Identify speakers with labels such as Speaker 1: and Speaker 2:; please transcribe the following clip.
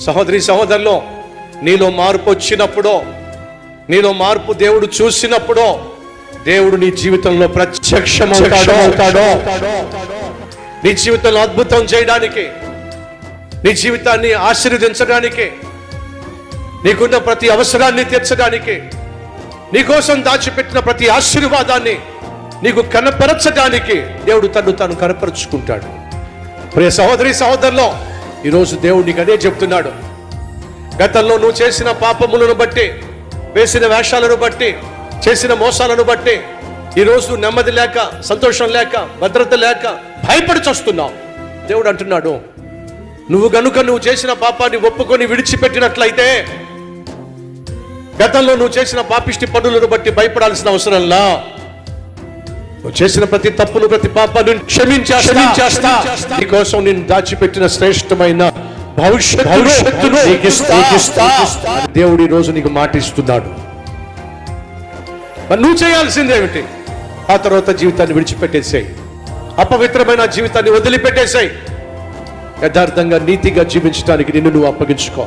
Speaker 1: సహోదరి సహోదరులు, నీలో మార్పు వచ్చినప్పుడో, నీలో మార్పు దేవుడు చూసినప్పుడో, దేవుడు నీ జీవితంలో ప్రత్యక్షమవుతాడో, నీ జీవితంలో అద్భుతం చేయడానికి, నీ జీవితాన్ని ఆశీర్వదించడానికి, నీకున్న ప్రతి అవసరాన్ని తీర్చడానికి, నీకోసం దాచిపెట్టిన ప్రతి ఆశీర్వాదాన్ని నీకు కనపరచడానికి దేవుడు తను కనపరుచుకుంటాడు. ప్రియ సహోదరి సహోదరులో, ఈరోజు దేవుడు నీకు అదే చెప్తున్నాడు. గతంలో నువ్వు చేసిన పాపములను బట్టి, వేసిన వేషాలను బట్టి, చేసిన మోసాలను బట్టి ఈరోజు నెమ్మది లేక, సంతోషం లేక, భద్రత లేక భయపడి చస్తున్నావు. దేవుడు అంటున్నాడు, నువ్వు చేసిన పాపాన్ని ఒప్పుకొని విడిచిపెట్టినట్లయితే, గతంలో నువ్వు చేసిన పాపిష్టి పనులను బట్టి భయపడాల్సిన అవసరంలా, నువ్వు చేసిన ప్రతి తప్పును, ప్రతి పాపాన్ని క్షమించేస్తా. నీకోసం నేను దాచిపెట్టిన శ్రేష్టమైన భవిష్యత్తును దేవుడు ఈ రోజు నీకు మాటిస్తున్నాడు. మరి నువ్వు చేయాల్సిందేమిటి? ఆ తర్వాత జీవితాన్ని విడిచిపెట్టేసాయి, అపవిత్రమైన జీవితాన్ని వదిలిపెట్టేసాయి, యథార్థంగా నీతిగా జీవించడానికి నిన్ను నువ్వు అప్పగించుకో.